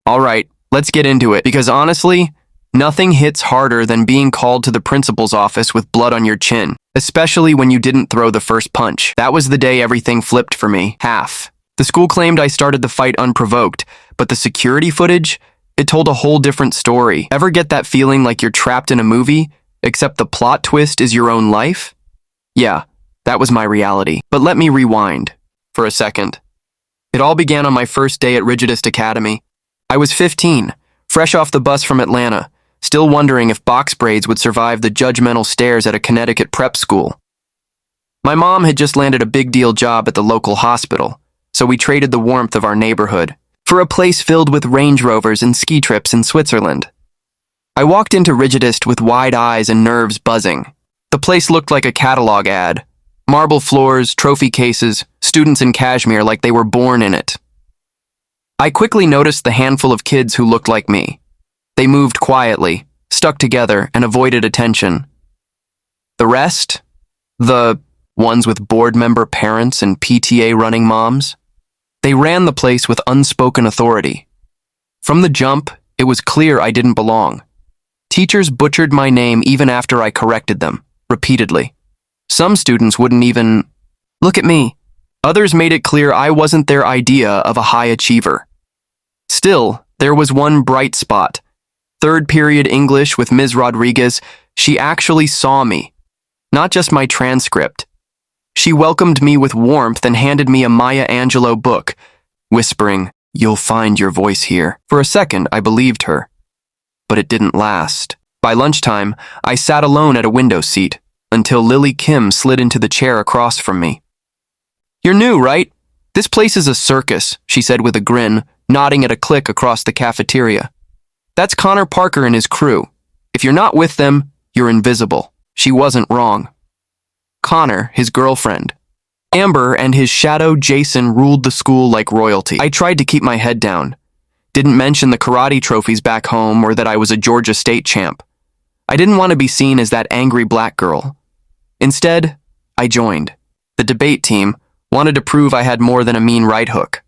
All right, let's get into it, because honestly, nothing hits harder than being called to the principal's office with blood on your chin, especially when you didn't throw the first punch. That was the day everything flipped for me. Half. The school claimed I started the fight unprovoked, but the security footage, it told a whole different story. Ever get that feeling like you're trapped in a movie, except the plot twist is your own life? Yeah, that was my reality. But let me rewind for a second. It all began on my first day at Rigidist Academy. I was 15, fresh off the bus from Atlanta, still wondering if box braids would survive the judgmental stares at a Connecticut prep school. My mom had just landed a big deal job at the local hospital, so we traded the warmth of our neighborhood for a place filled with Range Rovers and ski trips in Switzerland. I walked into Rigidist with wide eyes and nerves buzzing. The place looked like a catalog ad. Marble floors, trophy cases, students in cashmere like they were born in it. I quickly noticed the handful of kids who looked like me. They moved quietly, stuck together, and avoided attention. The rest? The ones with board member parents and PTA running moms? They ran the place with unspoken authority. From the jump, it was clear I didn't belong. Teachers butchered my name even after I corrected them, repeatedly. Some students wouldn't even look at me. Others made it clear I wasn't their idea of a high achiever. Still, there was one bright spot. Third period English with Ms. Rodriguez, she actually saw me, not just my transcript. She welcomed me with warmth and handed me a Maya Angelou book, whispering, "You'll find your voice here." For a second, I believed her. But it didn't last. By lunchtime, I sat alone at a window seat, until Lily Kim slid into the chair across from me. "You're new, right? This place is a circus," she said with a grin, nodding at a clique across the cafeteria. "That's Connor Parker and his crew. If you're not with them, you're invisible." She wasn't wrong. Connor, his girlfriend, Amber, and his shadow Jason ruled the school like royalty. I tried to keep my head down. Didn't mention the karate trophies back home or that I was a Georgia State champ. I didn't want to be seen as that angry black girl. Instead, I joined. The debate team wanted to prove I had more than a mean right hook.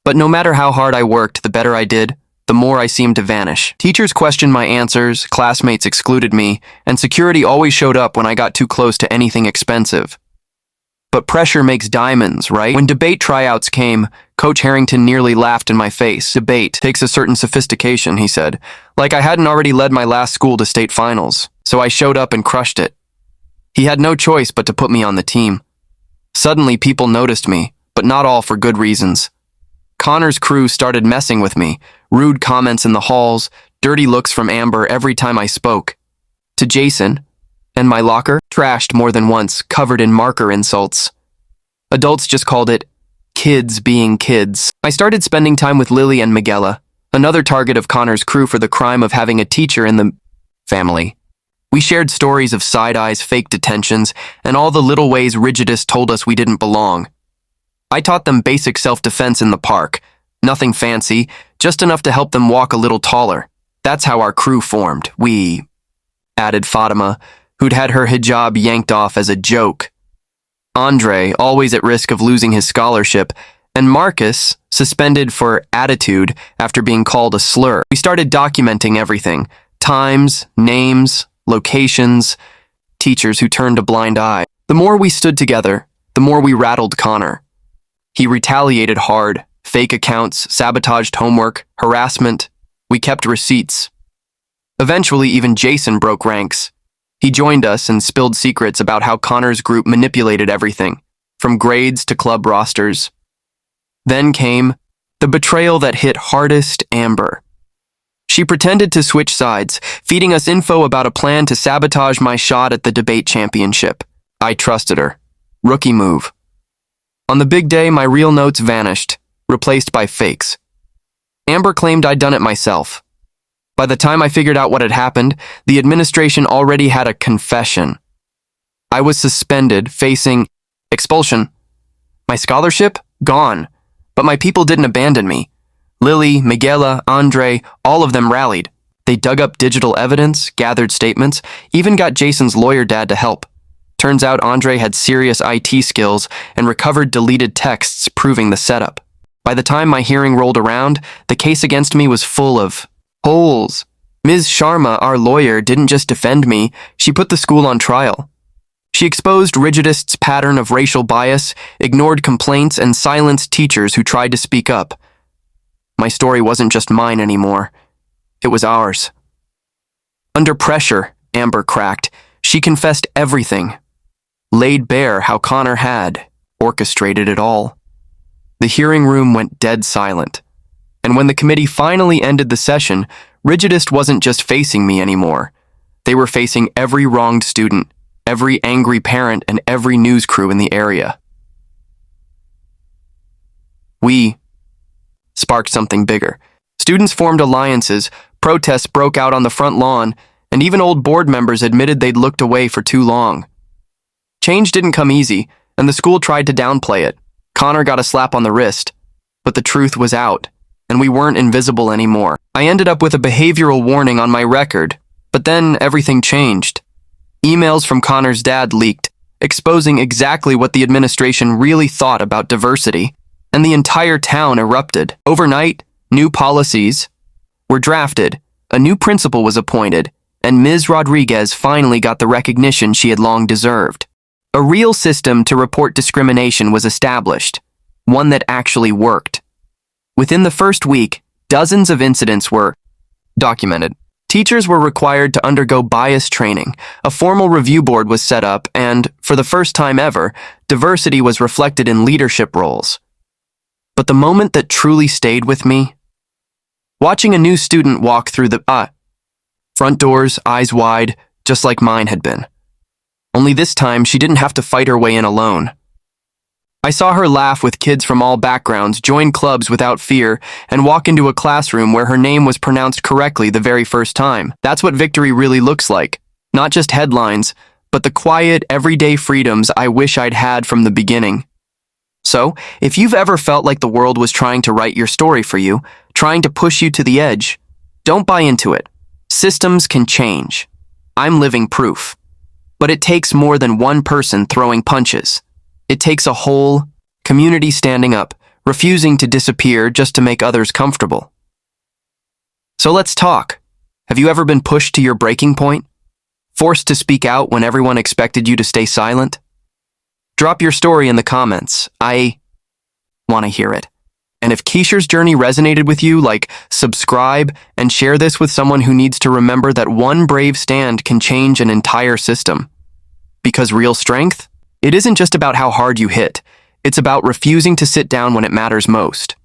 But no matter how hard I worked, the better I did, the more I seemed to vanish. Teachers questioned my answers, classmates excluded me, and security always showed up when I got too close to anything expensive. But pressure makes diamonds, right? When debate tryouts came, Coach Harrington nearly laughed in my face. "Debate takes a certain sophistication," he said, like I hadn't already led my last school to state finals, so I showed up and crushed it. He had no choice but to put me on the team. Suddenly, people noticed me, but not all for good reasons. Connor's crew started messing with me, rude comments in the halls, dirty looks from Amber every time I spoke. To Jason, and my locker, trashed more than once, covered in marker insults. Adults just called it kids being kids. I started spending time with Lily and Miguela, another target of Connor's crew for the crime of having a teacher in the family. We shared stories of side-eyes, fake detentions, and all the little ways Rigidists told us we didn't belong. I taught them basic self-defense in the park. Nothing fancy, just enough to help them walk a little taller. That's how our crew formed. We, added Fatima, who'd had her hijab yanked off as a joke. Andre, always at risk of losing his scholarship, and Marcus, suspended for attitude after being called a slur. We started documenting everything. Times, names, locations, teachers who turned a blind eye. The more we stood together, the more we rattled Connor. He retaliated hard. Fake accounts, sabotaged homework, harassment. We kept receipts. Eventually, even Jason broke ranks. He joined us and spilled secrets about how Connor's group manipulated everything, from grades to club rosters. Then came the betrayal that hit hardest Amber. She pretended to switch sides, feeding us info about a plan to sabotage my shot at the debate championship. I trusted her. Rookie move. On the big day, my real notes vanished, replaced by fakes. Amber claimed I'd done it myself. By the time I figured out what had happened, the administration already had a confession. I was suspended, facing expulsion. My scholarship? Gone. But my people didn't abandon me. Lily, Miguela, Andre, all of them rallied. They dug up digital evidence, gathered statements, even got Jason's lawyer dad to help. Turns out Andre had serious IT skills and recovered deleted texts proving the setup. By the time my hearing rolled around, the case against me was full of holes. Ms. Sharma, our lawyer, didn't just defend me, she put the school on trial. She exposed Rigidist's pattern of racial bias, ignored complaints, and silenced teachers who tried to speak up. My story wasn't just mine anymore. It was ours. Under pressure, Amber cracked. She confessed everything. Laid bare how Connor had orchestrated it all. The hearing room went dead silent. And when the committee finally ended the session, Rigidist wasn't just facing me anymore. They were facing every wronged student, every angry parent, and every news crew in the area. We sparked something bigger. Students formed alliances, protests broke out on the front lawn, and even old board members admitted they'd looked away for too long. Change didn't come easy, and the school tried to downplay it. Connor got a slap on the wrist, but the truth was out, and we weren't invisible anymore. I ended up with a behavioral warning on my record, but then everything changed. Emails from Connor's dad leaked, exposing exactly what the administration really thought about diversity, and the entire town erupted. Overnight, new policies were drafted, a new principal was appointed, and Ms. Rodriguez finally got the recognition she had long deserved. A real system to report discrimination was established, one that actually worked. Within the first week, dozens of incidents were documented. Teachers were required to undergo bias training, a formal review board was set up, and, for the first time ever, diversity was reflected in leadership roles. But the moment that truly stayed with me, watching a new student walk through the front doors, eyes wide, just like mine had been. Only this time, she didn't have to fight her way in alone. I saw her laugh with kids from all backgrounds, join clubs without fear, and walk into a classroom where her name was pronounced correctly the very first time. That's what victory really looks like. Not just headlines, but the quiet, everyday freedoms I wish I'd had from the beginning. So, if you've ever felt like the world was trying to write your story for you, trying to push you to the edge, don't buy into it. Systems can change. I'm living proof. But it takes more than one person throwing punches. It takes a whole community standing up, refusing to disappear just to make others comfortable. So let's talk. Have you ever been pushed to your breaking point? Forced to speak out when everyone expected you to stay silent? Drop your story in the comments. I want to hear it. And if Kesher's journey resonated with you, subscribe, and share this with someone who needs to remember that one brave stand can change an entire system. Because real strength, it isn't just about how hard you hit. It's about refusing to sit down when it matters most.